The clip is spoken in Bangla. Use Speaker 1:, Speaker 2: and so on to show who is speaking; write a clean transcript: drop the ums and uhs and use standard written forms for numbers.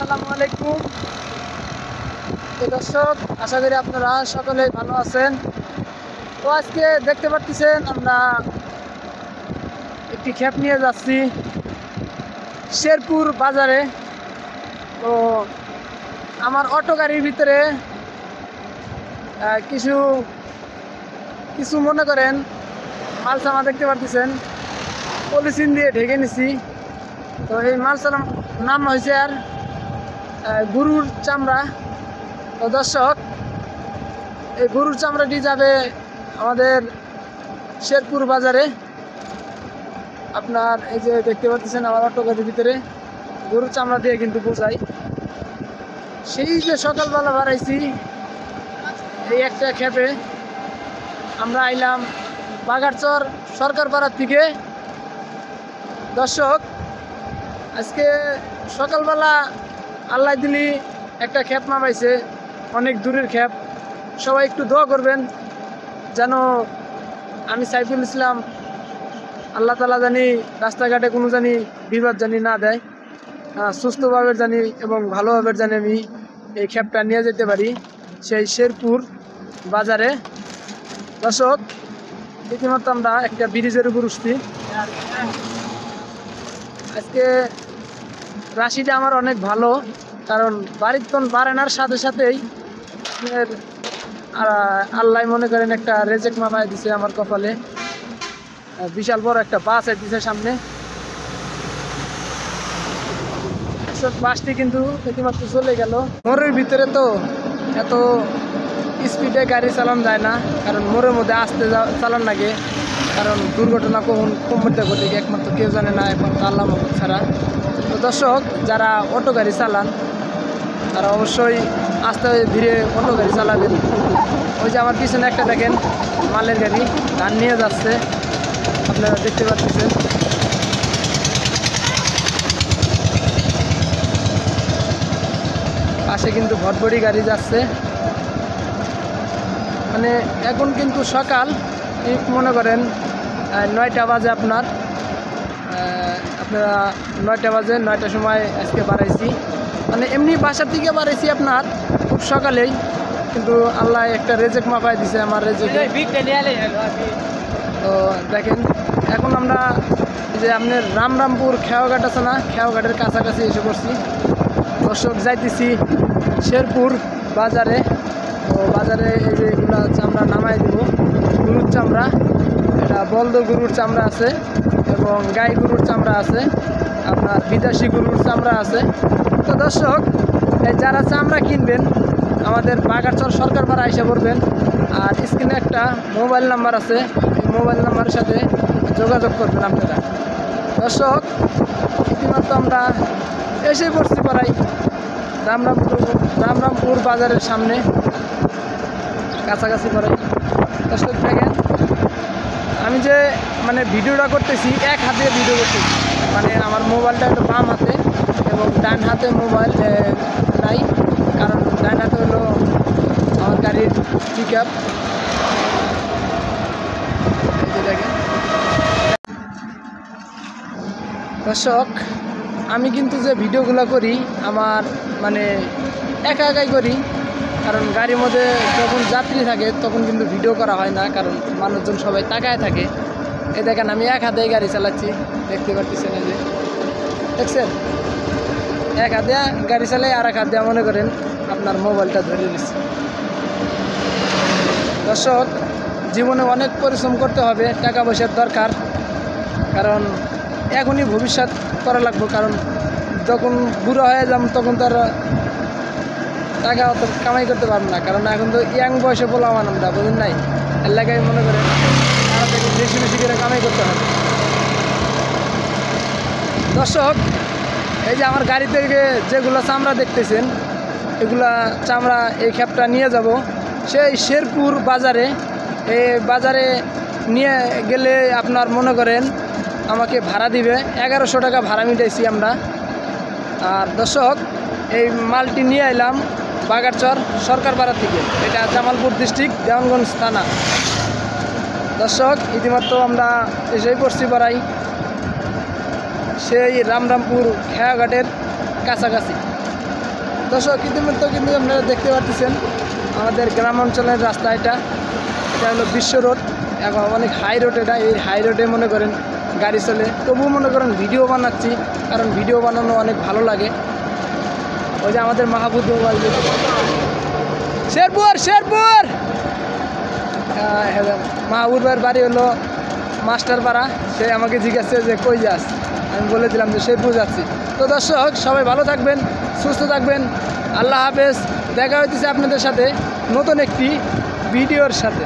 Speaker 1: আসসালামু আলাইকুম। তো দর্শক, আশা করি আপনারা সকলেই ভালো আছেন। তো আজকে দেখতে পাচ্ছেন আমরা একটি ক্ষেপ নিয়ে যাচ্ছি শেরপুর বাজারে। তো আমার অটো গাড়ির ভিতরে কিছু কিছু মনে করেন মালসামা দেখতে পাচ্ছেন, পলিথিন দিয়ে ঢেকে নিছি। তো এই মালসার নাম হয়েছে আর গরুর চামড়া। তো দর্শক, এই গরুর চামড়াটি যাবে আমাদের শেরপুর বাজারে। আপনার এই যে দেখতে পাচ্ছেন আমার অটো গাড়ির ভিতরে গরুর চামড়া দিয়ে কিন্তু বোঝাই। সেই যে সকালবেলা বাড়াইছি এই একটা ক্ষেপে আমরা আইলাম বাগারচর সরকার পাড়ার থেকে। দর্শক, আজকে সকালবেলা আল্লাহ দিলি একটা ক্ষেপ নামাইছে, অনেক দূরের ক্ষেপ। সবাই একটু দোয়া করবেন যেন আমি সাইফুল ইসলাম আল্লাহ তালা জানি রাস্তাঘাটে কোনো জানি বিপদ জানি না দেয়, সুস্থভাবে জানি এবং ভালোভাবে জানি আমি এই ক্ষেপটা নিয়ে যেতে পারি সেই শেরপুর বাজারে। দর্শক, ইতিমধ্যে আমরা একটা ব্রিজের উপর উঠছি। আজকে রাশিটা আমার অনেক ভালো, কারণ বাড়ির তন বাড়ানোর সাথে সাথেই আল্লাহ মনে করেন একটা রেজেক মামায় দিছে আমার কপালে। বিশাল বড় একটা বাস দিছে সামনে। বাসটি কিন্তু ইতিমাত্র চলে গেল। মোড়ের ভিতরে তো এত স্পিডে গাড়ি চালানো যায় না, কারণ মোড়ের মধ্যে আসতে চালান লাগে, কারণ দুর্ঘটনা কখন মধ্যে ঘটে একমাত্র কেউ জানে না, একমাত্র আল্লাহ মাহমুদ ছাড়া। তো দর্শক, যারা অটো গাড়ি চালান তারা অবশ্যই আস্তে ধীরে অটো গাড়ি চালাবেন। ওই যে আমার পিছনে একটা দেখেন মালের গাড়ি ধান নিয়ে যাচ্ছে, আপনারা দেখতে পাচ্ছেন। পাশে কিন্তু ভটভটি গাড়ি যাচ্ছে। মানে এখন কিন্তু সকাল মনে করেন 9টা বাজে। আপনারা 9টা বাজে, 9টার সময় আজকে বাড়াইছি। মানে এমনি বাসার থেকে বাড়াইছি আপনার খুব সকালেই, কিন্তু আল্লাহ একটা রেজেক মাপায় দিছে আমার রেজেকে। তো দেখেন, এখন আমরা যে আপনার রামরামপুর খেয়াঘাট আছে না, খেয়াঘাটের কাছাকাছি এসে পড়ছি। দর্শক, যাইতেছি শেরপুর বাজারে। তো বাজারে এই যে এগুলো চামড়া নামাই দেবো, গরুর চামড়া। এটা বলদ গরুর চামড়া আছে এবং গাই গরুর চামড়া আছে, আপনার বিদেশি গরুর চামড়া আছে। তো দর্শক, যারা চামড়া কিনবেন আমাদের বাগারচর সরকার পাড়া এসে পড়বেন। আর স্ক্রিনে একটা মোবাইল নাম্বার আছে, এই মোবাইল নাম্বারের সাথে যোগাযোগ করবেন আপনারা। দর্শক, ইতিমাত্র আমরা এসে পড়ছি পাড়াই রামরামপুর বাজারের সামনে কাছাকাছি পড়াই। দর্শক দেখেন, আমি যে মানে ভিডিওটা করতেছি এক হাতে ভিডিও করতেছি, মানে আমার মোবাইলটা একটু বাম হাতে এবং ডান হাতে মোবাইল নাই, কারণ ডান হাতে হলো আমার গাড়ির পিক আপ। দেখেন দর্শক, আমি কিন্তু যে ভিডিওগুলো করি আমার মানে একা একাই করি, কারণ গাড়ির মধ্যে যখন যাত্রী থাকে তখন কিন্তু ভিডিও করা হয় না, কারণ মানুষজন সবাই তাকায় থাকে। এই দেখেন, আমি এক হাতে গাড়ি চালাচ্ছি, দেখতে পাচ্ছেন। এই যে দেখছেন, এক হাতে গাড়ি চালাই, আর এক হাতে মনে করেন আপনার মোবাইলটা ধরে নিচ্ছি। দর্শক, জীবনে অনেক পরিশ্রম করতে হবে, টাকা পয়সার দরকার, কারণ এখনই ভবিষ্যৎ করা লাগবে। কারণ যখন বুড়ো হয়ে যাব তখন তার টাকা অত কামাই করতে পারবো না, কারণ এখন তো ইয়াং বয়সে বললাম আমরা, বুঝলেন নাই, এলাকায় মনে করেন তারা থেকে বেশি বেশি করে কামাই করতে হবে। দর্শক, এই যে আমার গাড়ি থেকে যেগুলো চামড়া দেখতেছেন, এগুলা চামড়া এই ক্ষেপটা নিয়ে যাব সেই শেরপুর বাজারে। এই বাজারে নিয়ে গেলে আপনার মনে করেন আমাকে ভাড়া দিবে 1100 টাকা ভাড়া মিটাইছি আমরা। আর দর্শক, এই মালটি নিয়ে এলাম বাগারচর সরকারপাড়া থেকে, এটা জামালপুর ডিস্ট্রিক্ট, দেওয়ানগঞ্জ থানা। দর্শক, ইতিমাত্র আমরা এসেই পড়ছি পাড়াই সেই রামরামপুর খেয়াঘাটের কাছাকাছি। দর্শক ইতিমধ্যে কিন্তু আপনারা দেখতে পাচ্ছেন আমাদের গ্রাম অঞ্চলের রাস্তা এটা হলো বিশ্ব রোড, এখন অনেক হাই রোড। এটা এই হাই রোডে মনে করেন গাড়ি চলে, তবুও মনে করেন ভিডিও বানাচ্ছি, কারণ ভিডিও বানানো অনেক ভালো লাগে। ওই যে আমাদের মাহবুব শেরপুর মাহবুব ভাইয়ের বাড়ি হলো মাস্টারপাড়া। সে আমাকে জিজ্ঞাসা যে কই যাস, আমি বলে দিলাম যে শেরপুর যাচ্ছি। তো দর্শক সবাই ভালো থাকবেন, সুস্থ থাকবেন, আল্লাহ হাফেজ। দেখা হইতেছে আপনাদের সাথে নতুন একটি ভিডিওর সাথে।